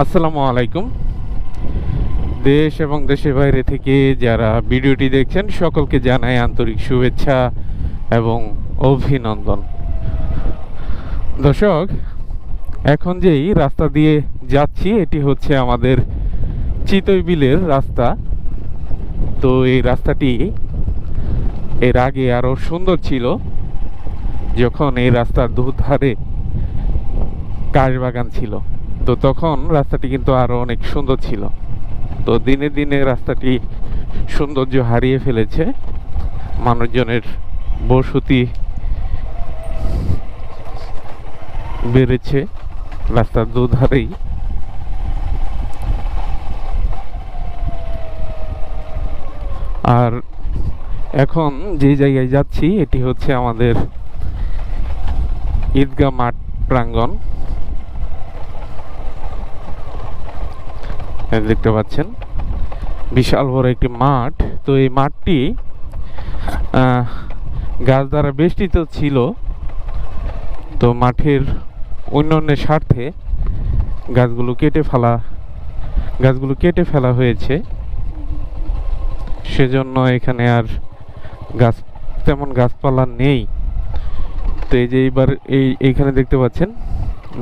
আসসালামু আলাইকুম। দেশ এবং দেশের বাইরে থেকে যারা ভিডিওটি দেখছেন সকলকে জানাই আন্তরিক শুভেচ্ছা এবং অভিনন্দন। দর্শক, এখন যেই রাস্তা দিয়ে যাচ্ছি এটি হচ্ছে আমাদের চিতই বিলের রাস্তা। তো এই রাস্তাটি এর আগে আরও সুন্দর ছিল, যখন এই রাস্তার দুধারে কাশবাগান ছিল। তো তখন রাস্তাটি কিন্তু আরও অনেক সুন্দর ছিল। তো দিনে দিনে রাস্তাটি সৌন্দর্য হারিয়ে ফেলেছে, মানুষজনের বসতি বেড়েছে রাস্তার দুধারেই। আর এখন যে জায়গায় যাচ্ছি এটি হচ্ছে আমাদের ঈদগাহ মাঠ প্রাঙ্গণ। দেখতে পাচ্ছেন বিশাল বড় একটি মাঠ। তো এই মাঠটি গাছ দ্বারা বেষ্টিত ছিল। তো মাঠের উন্নয়নের স্বার্থে গাছগুলো কেটে ফেলা হয়েছে। সেজন্য এখানে আর তেমন গাছপালা নেই। তো এই যে এইখানে দেখতে পাচ্ছেন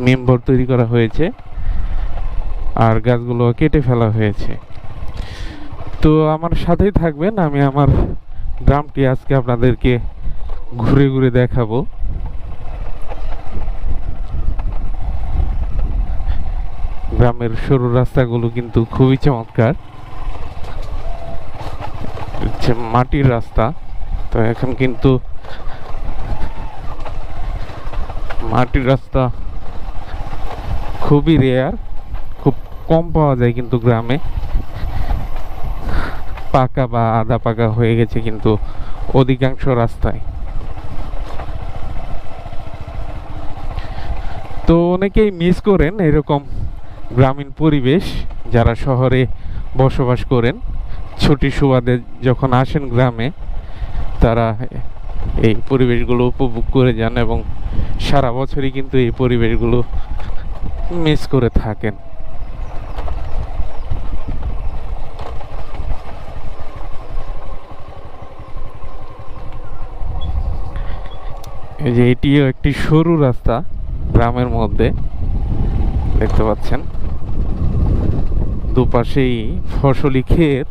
মেম্বার তৈরি করা হয়েছে আর গাছগুলো কেটে ফেলা হয়েছে। তো আমার সাথেই থাকবেন, আমি আমার গ্রামটি আজকে আপনাদেরকে ঘুরে ঘুরে দেখাবো। গ্রামের সরু রাস্তাগুলো কিন্তু খুবই চমৎকার, হচ্ছে মাটির রাস্তা। তো এখন কিন্তু মাটির রাস্তা খুবই রেয়ার, খুব কম পাওয়া যায় কিন্তু গ্রামে। পাকা বা আধা পাকা হয়ে গেছে কিন্তু অধিকাংশ রাস্তায়। তো অনেকেই মিস করেন এরকম গ্রামীণ পরিবেশ, যারা শহরে বসবাস করেন। ছুটির সুবাদে যখন আসেন গ্রামে, তারা এই পরিবেশগুলো উপভোগ করে যান এবং সারা বছরই কিন্তু এই পরিবেশগুলো মিস করে থাকেন। এই যে এটিও একটি সরু রাস্তা গ্রামের মধ্যে, দেখতে পাচ্ছেন দুপাশেই ফসলি ক্ষেত।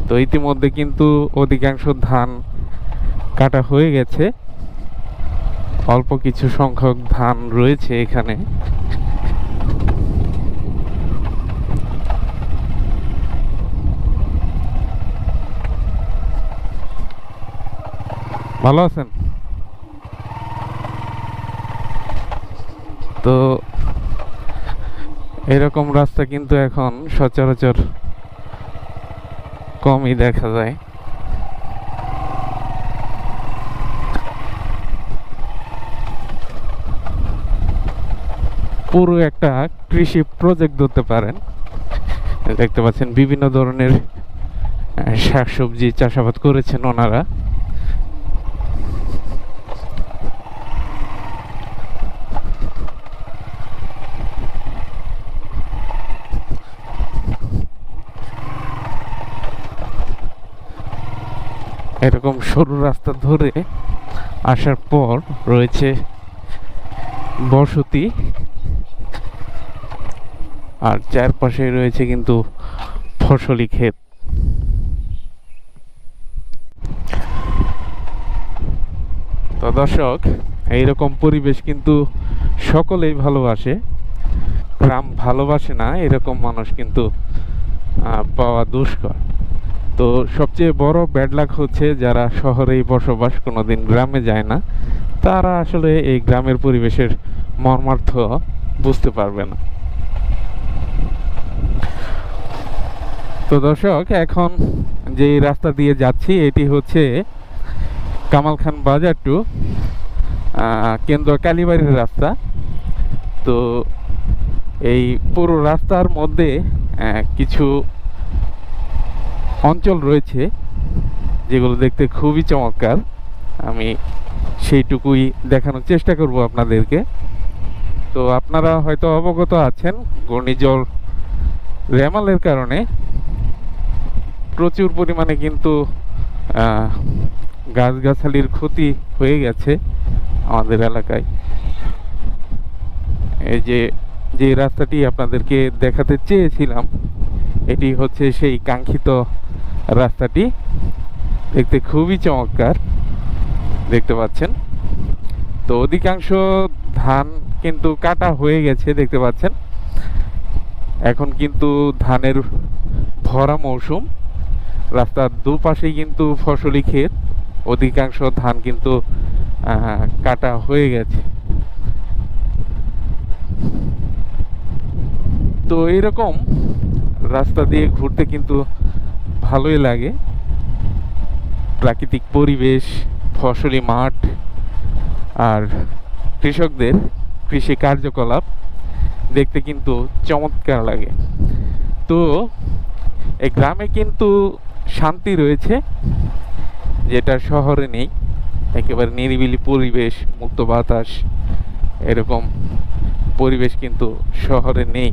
তো ইতিমধ্যে কিন্তু অধিকাংশ ধান কাটা হয়ে গেছে, অল্প কিছু সংখ্যক ধান রয়েছে এখানে। ভালো আছেন? তো এরকম রাস্তা কিন্তু এখন সচরাচর কমই দেখা যায়। পুরো একটা কৃষি প্রজেক্ট ধরতে পারেন। দেখতে পাচ্ছেন বিভিন্ন ধরনের শাকসবজি চাষাবাদ করেছেন ওনারা। এরকম সরু রাস্তা ধরে আসার পর রয়েছে বসতি, আর চারপাশে রয়েছে কিন্তু ফসলি ক্ষেত। তো দর্শক, এইরকম পরিবেশ কিন্তু সকলেই ভালোবাসে। গ্রাম ভালোবাসে না এরকম মানুষ কিন্তু পাওয়া দুষ্কর। তো সবচেয়ে বড় ব্যাড লাক হচ্ছে যারা শহরেই বসবাস, কোনোদিন গ্রামে যায় না, তারা আসলে এই গ্রামের পরিবেশের মর্মার্থ বুঝতে পারবে না। তো দর্শক, এখন যে রাস্তা দিয়ে যাচ্ছি এটি হচ্ছে কামাল খান বাজার টু কেন্দ্র কালীবাড়ির রাস্তা। তো এই পুরো রাস্তার মধ্যে কিছু অঞ্চল রয়েছে যেগুলো দেখতে খুবই চমৎকার। আমি সেইটুকুই দেখানোর চেষ্টা করব আপনাদেরকে। তো আপনারা হয়তো অবগত আছেন, ঘূর্ণিঝড় রেমালের কারণে প্রচুর পরিমাণে কিন্তু গাছগাছালির ক্ষতি হয়ে গেছে আমাদের এলাকায়। এই যে যে রাস্তাটি আপনাদেরকে দেখাতে চেয়েছিলাম, এটি হচ্ছে সেই কাঙ্ক্ষিত রাস্তাটি। দেখতে খুবই চমৎকার, দেখতে পাচ্ছেন। তো অধিকাংশ ধান কিন্তু কাটা হয়ে গেছে, দেখতে পাচ্ছেন। এখন কিন্তু ধানের ভরা মৌসুম, রাস্তার দুপাশেই কিন্তু ফসলি ক্ষেত, অধিকাংশ ধান কিন্তু কাটা হয়ে গেছে। তো এরকম রাস্তা দিয়ে ঘুরতে কিন্তু ভালোই লাগে। প্রাকৃতিক পরিবেশ, ফসলি মাঠ আর কৃষকদের কৃষি কার্যকলাপ দেখতে কিন্তু চমৎকার লাগে। তো এই গ্রামে কিন্তু শান্তি রয়েছে, যেটা শহরে নেই। একেবারে নিরিবিলি পরিবেশ, মুক্ত বাতাস, এরকম পরিবেশ কিন্তু শহরে নেই।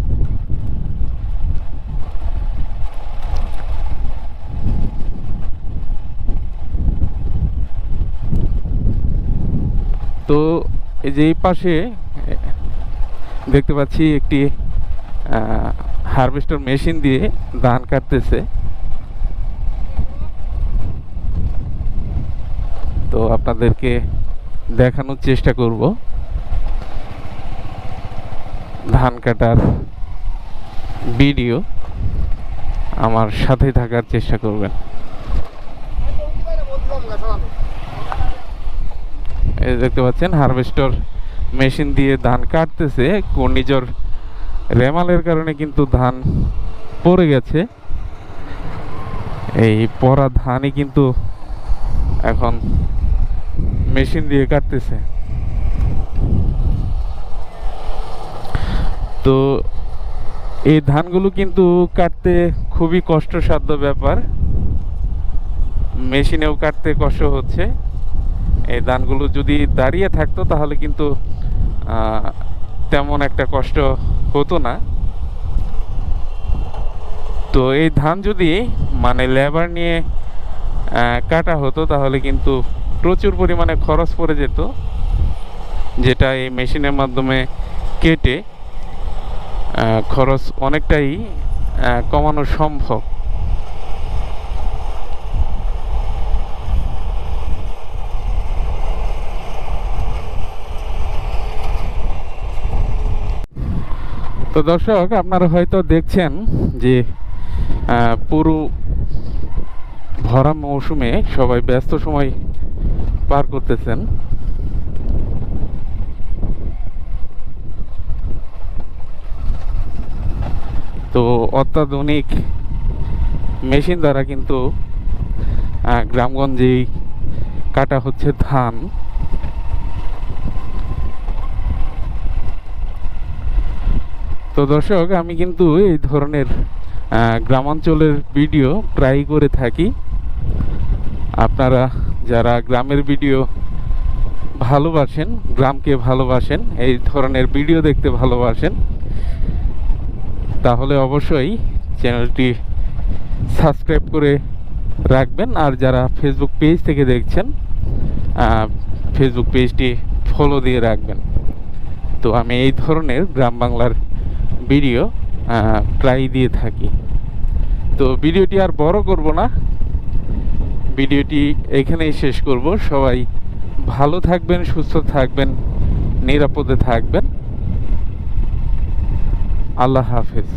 তো এই যে এই পাশে দেখতে পাচ্ছি একটি হারভেস্টার মেশিন দিয়ে ধান কাটতেছে। তো আপনাদেরকে দেখানোর চেষ্টা করব ধান কাটার ভিডিও, আমার সাথে থাকার চেষ্টা করবেন। এই দেখতে পাচ্ছেন হারভেস্টার মেশিন দিয়ে ধান কাটতেছে। ঘূর্ণিঝড় রেমালের কারণে কিন্তু ধান পড়ে গেছে। এই পড়া ধানই কিন্তু এখন মেশিন দিয়ে কাটতেছে। তো এই ধানগুলো কিন্তু কাটতে খুবই কষ্টসাধ্য ব্যাপার, মেশিনেও কাটতে কষ্ট হচ্ছে। এই ধানগুলো যদি দাঁড়িয়ে থাকতো তাহলে কিন্তু তেমন একটা কষ্ট হতো না। তো এই ধান যদি মানে লেবার নিয়ে কাটা হতো তাহলে কিন্তু প্রচুর পরিমাণে খরচ পড়ে যেত, যেটা এই মেশিনের মাধ্যমে কেটে খরচ অনেকটাই কমানো সম্ভব। তো দর্শক, আপনারা হয়তো দেখছেন যে পুরো ভরা মৌসুমে সবাই ব্যস্ত সময় পার করতেছেন। তো অত্যাধুনিক মেশিন দ্বারা কিন্তু গ্রামগঞ্জেই কাটা হচ্ছে ধান। তো দর্শক, আমি কিন্তু এই ধরনের গ্রামাঞ্চলের ভিডিও প্রায়ই করে থাকি। আপনারা যারা গ্রামের ভিডিও ভালোবাসেন, গ্রামকে ভালোবাসেন, এই ধরনের ভিডিও দেখতে ভালোবাসেন, তাহলে অবশ্যই চ্যানেলটি সাবস্ক্রাইব করে রাখবেন। আর যারা ফেসবুক পেজ থেকে দেখছেন, ফেসবুক পেজটি ফলো দিয়ে রাখবেন। তো আমি এই ধরনের গ্রাম বাংলার ভিডিও প্রায় দিয়ে থাকি। তো ভিডিওটি আর বড় করব না, ভিডিওটি এখানেই শেষ করব। সবাই ভালো থাকবেন, সুস্থ থাকবেন, নিরাপদে থাকবেন। আল্লাহ হাফেজ।